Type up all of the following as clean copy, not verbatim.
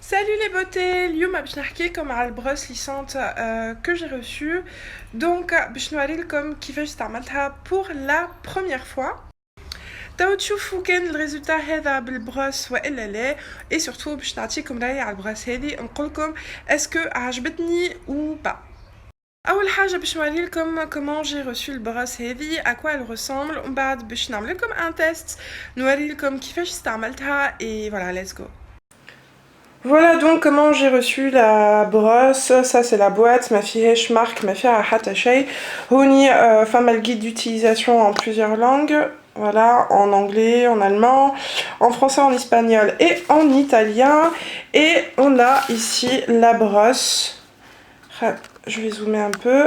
Salut les beautés, اليوم باش نحكيلكم على البروس ليسانت que j'ai reçue. Donc باش نوريلكم كيفاش استعملتها pour la première fois. توا تشوفوا كان الريزلتا هذا بالبروس والا لا، et surtout باش نعطيكم رايي على البروس هذه، نقولكم اسكو عجبتني ou pas. اول حاجه باش نوريلكم كومون جي reçu البروس هذه à quoi elle ressemble، ومن بعد باش نعملكم un test نوريلكم كيفاش استعملتها et voilà let's go. Voilà donc comment j'ai reçu la brosse. Ça c'est la boîte, ma fiche marque, ma fiche attaché. Honi femme le guide d'utilisation en plusieurs langues. Voilà, en anglais, en allemand, en français, en espagnol et en italien. Et on a ici la brosse. Je vais zoomer un peu.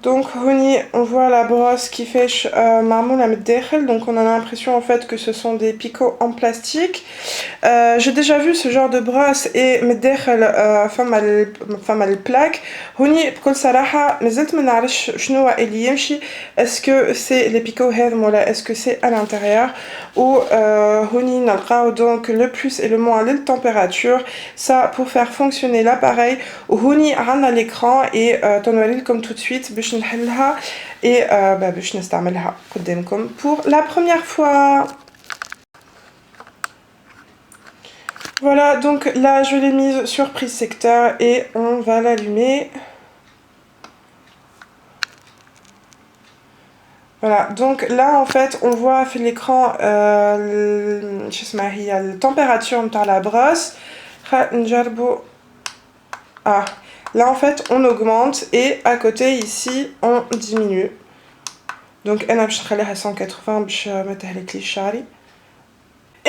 Donc on voit la brosse qui fait marmoul à mettre. Donc on a l'impression en fait que ce sont des picots en plastique. J'ai déjà vu ce genre de brosse et femme à plaque. هوني بكل صراحة مازلت ما نعرفش شنو اللي يمشي. Est-ce que c'est les picots هذم ولا est-ce que c'est à l'intérieur. Ou هوني نلقاو donc le plus et le moins les températures. Ça pour faire fonctionner l'appareil. وهوني عندنا l'écran et تنوريلكم tout de suite باش نحلها et باش نستعملها قدامكم pour la première fois. Voilà, donc là je l'ai mise sur prise secteur et on va l'allumer. Voilà, donc là en fait on voit sur l'écran la température de la brosse. Ah, là en fait on augmente et à côté ici on diminue. Donc elle a 180 باش ما تهلكليش شعري.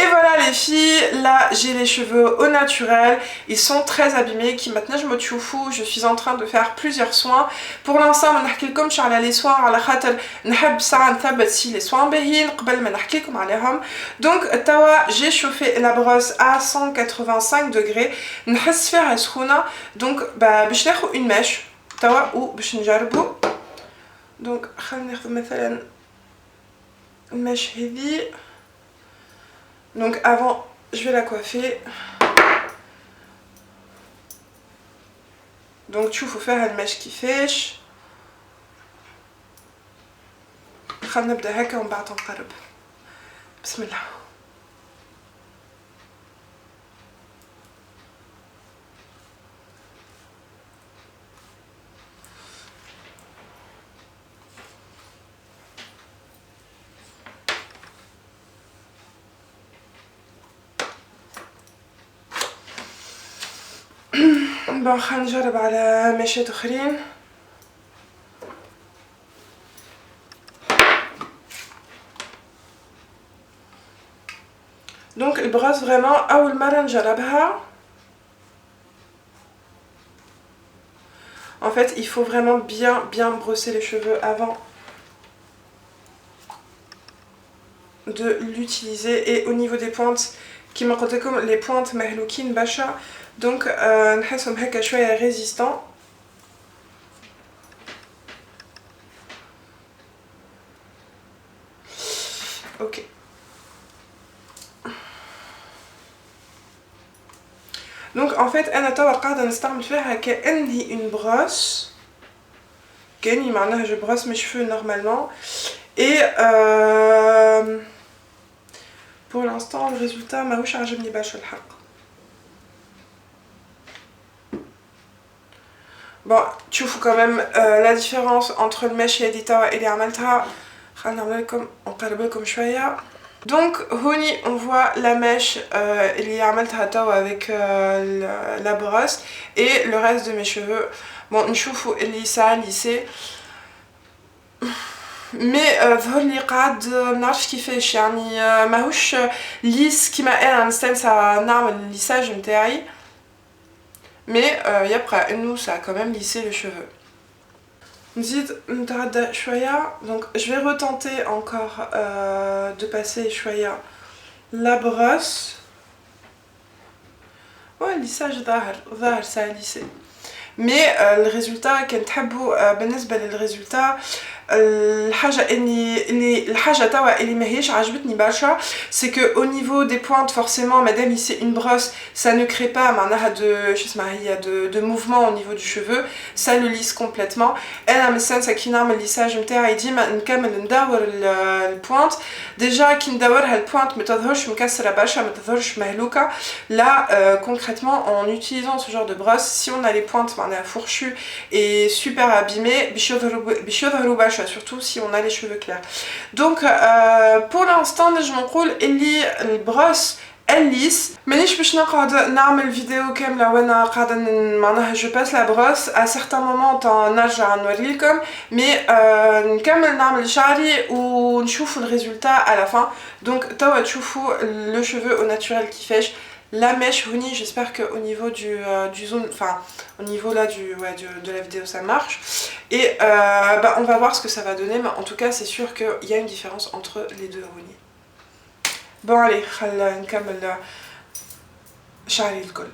Et voilà les filles, là j'ai les cheveux au naturel, ils sont très abîmés. Qui maintenant je me fou, je suis en train de faire plusieurs soins. Pour l'instant ما نحكيلكمش على les soins على خاطر نحب ساعة نثبت si les soins باهيين قبل ما نحكيلكم عليهم. Donc توا j'ai chauffé la brosse à 185 degrés. نحس فيها سخونة. Donc باش ناخذ une mèche توا وباش نجربو. Donc خلينا ناخذ مثلا المèche هذي. Donc avant, je vais la coiffer. Donc tu faut faire une mèche qui fèche. خلينا نبدا هكا ومن بعد نقرب. بسم الله. bon خلينا نجرب على مشات اخرين. Donc البراس vraiment اول مره نجربها. En fait il faut vraiment bien brosser les cheveux avant de l'utiliser. Et au niveau des pointes كيما قلت لكم les pointes مهلوكين باشا. Donc نحسهم هكا شويه résistants. Ok. Donc en fait انا توا قاعده نستعمل فيها كاني une brosse. كاني معناها je brosse mes cheveux normalement. Et pour l'instant le résultat ماهوش عجبني برشا الحق. Bon, تشوفوا quand même la différence entre المشي هذي توا اللي عملتها. خلينا نعملكم نقرب لكم شويه. Donc هوني on voit la mèche اللي عملتها توا avec la brosse et le reste de mes cheveux. Bon نشوفوا اللي ساعة ليسي. مي ظهر لي قاعد منعرفش كيفاش يعني ماهوش ليس كيما انا نستانسها نعمل الليساج نتاعي. Mais يبقى انه ça a quand même lissé les cheveux. نزيد نتعدى شوية. Donc je vais retenter encore de passer شوية la brosse. Ouais, lissage ظاهر ça a lissé. Mais le résultat كان تحبوا بالنسبة للريزلتا الحاجه توا اللي ماهيش عجبتني برشا c'est que au niveau des pointes forcément madame c'est une brosse ça ne crée pas معناها de mouvement au niveau du cheveu ça le lisse complètement انا مستانسه كي نعمل الليساج نتاعي ديما نكمل ندور البوينت ديجا كي ندورها البوينت ما تظهرش مكسره برشا ما تظهرش مهلوكه là concrètement en utilisant ce genre de brosse si on a les pointes معناها fourchues et super abîmées باش يظهروا برشا surtout si on a les cheveux clairs donc pour l'instant je m'enroule اللي البروس الليس مانيش باش نقعد نعمل فيديو كامله وانا قاعده معناها جو باس لا بروس ا سيغتان مومون نرجع نوريلكم مي نكمل نعمل شعري ونشوفوا الريزولتا على لا فان دونك توا تشوفوا لو شيفو او ناتوريل كيفاش la mèche Huni, j'espère qu'au niveau du zoom, enfin au niveau là de la vidéo ça marche et on va voir ce que ça va donner mais en tout cas c'est sûr qu'il y a une différence entre les deux Huni. Bon allez, خلينا نكمل شعري الكل.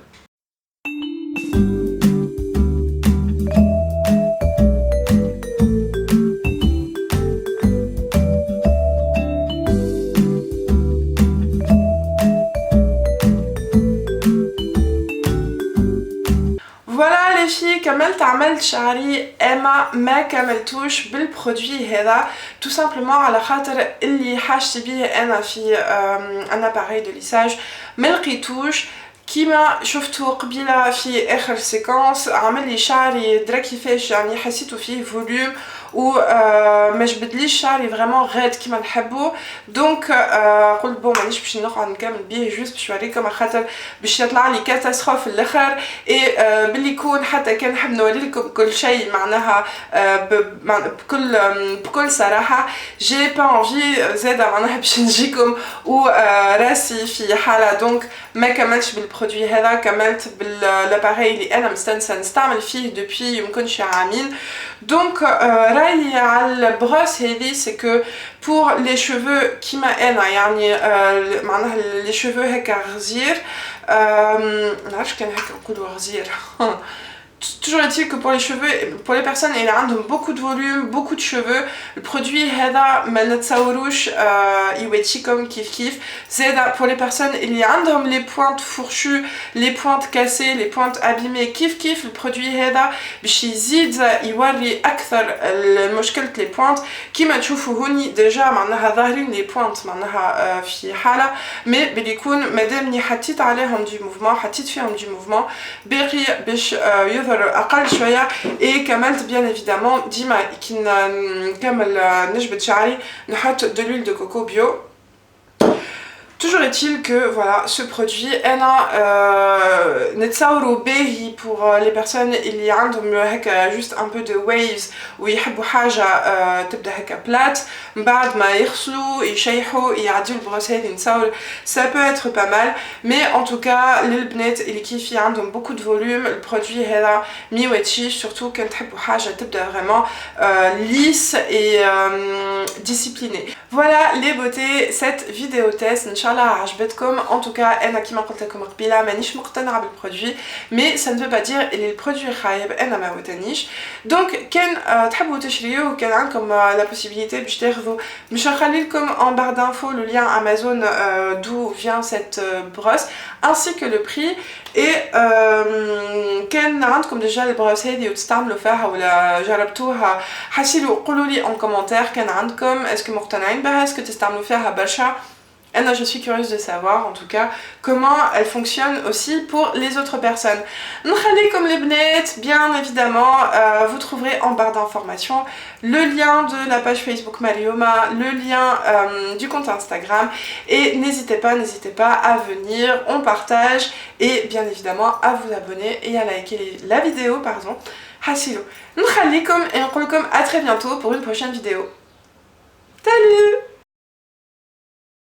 Voilà les filles, كملت عملت شعري اما ما كملتوش بالبرودوي هذا tout simplement على خاطر اللي حاجتي بيه انا في ان اباري دو ليساج ما لقيتوش كيما شفتو قبيله في اخر سيكونس عمل لي شعري درا كيفاش يعني حسيتو فيه فوليوم و ما جبدليش شعري فريمون غاد كيما نحبو دونك قلت بون مانيش باش نقعد نكمل بيه جوست باش نوريكم خاطر باش يطلع لي كاتاستروف الاخر اي باللي يكون حتى كان نحب نوريلكم كل شيء معناها بكل صراحه جي با انفي زاده معناها باش نجيكم وراسي في حاله دونك ما كملتش بالبرودوي هذا كملت بالاباري اللي انا مستانسه نستعمل فيه دوبي يمكن شي عامين دونك رايي على البروس هذه سي كو pour les cheveux كيما انا يعني معناها les cheveux هكا غزير نعرفش كان هكا نقولوا غزير Toujours est-il que pour les cheveux, pour les personnes ayant beaucoup de volume, beaucoup de cheveux, le produit هذا ما نتصوروش يواتي comme كيف كيف. زادا pour les personnes اللي عندهم les pointes fourchues, les pointes cassées, les pointes abîmées كيف كيف البرودوي هذا باش يزيد يوري أكثر مشكلة les pointes كيما تشوفوا هوني ديجا معناها ظاهرين les pointes معناها في حالة مي بيكون مادامني حطيت عليهم du mouvement حطيت فيهم du mouvement باقي باش يظهر اقل شويه اي كملت بيان ايفيدامون ديما كي نكمل نجبد شعري نحط de l'huile de coco bio. Toujours est-il que voilà, ce produit انا نتصوروا باهي pour les personnes اللي عندهم هكا juste un peu de waves ويحبوا حاجه تبدا هكا بلات من بعد ما يغسلوا يشيحوا يعديوا البروس هذه نتصور ça peut être pas mal mais en tout cas للبنات اللي كيفي عندهم beaucoup de volume البرودوي هذا ميواتشيش surtout كان تحبوا حاجه تبدا vraiment lisse et disciplinée. Voilà les beautés cette vidéo test ان شاء الله عجبتكم en tout cas انا كيما قلت لكم قبيله مانيش مقتنعه بالبرودوي mais ça ne veut pas dire اللي البرودوي خايب انا ما وتنيش دونك كان تحبوا تشريوه وكان عندكم لا possibilité باش تاخذوا مش نخلي لكم en barre d'infos le lien Amazon d'où vient cette brosse ainsi que le prix et كان عندكم ديجا البروس هذه وتستعملوا فيها ولا جربتوها حسيلوا قولوا لي en commentaire كان عندكم اسكو مقتنعين بها اسكو تستعملوا فيها برشا. Anna, je suis curieuse de savoir en tout cas comment elle fonctionne aussi pour les autres personnes. N'khali comme les bnets, bien évidemment, vous trouverez en barre d'informations le lien de la page Facebook Marioma, le lien du compte Instagram et n'hésitez pas à venir, on partage et bien évidemment à vous abonner et à liker la vidéo, pardon. Hassilo. N'khali comme et on à très bientôt pour une prochaine vidéo. Salut!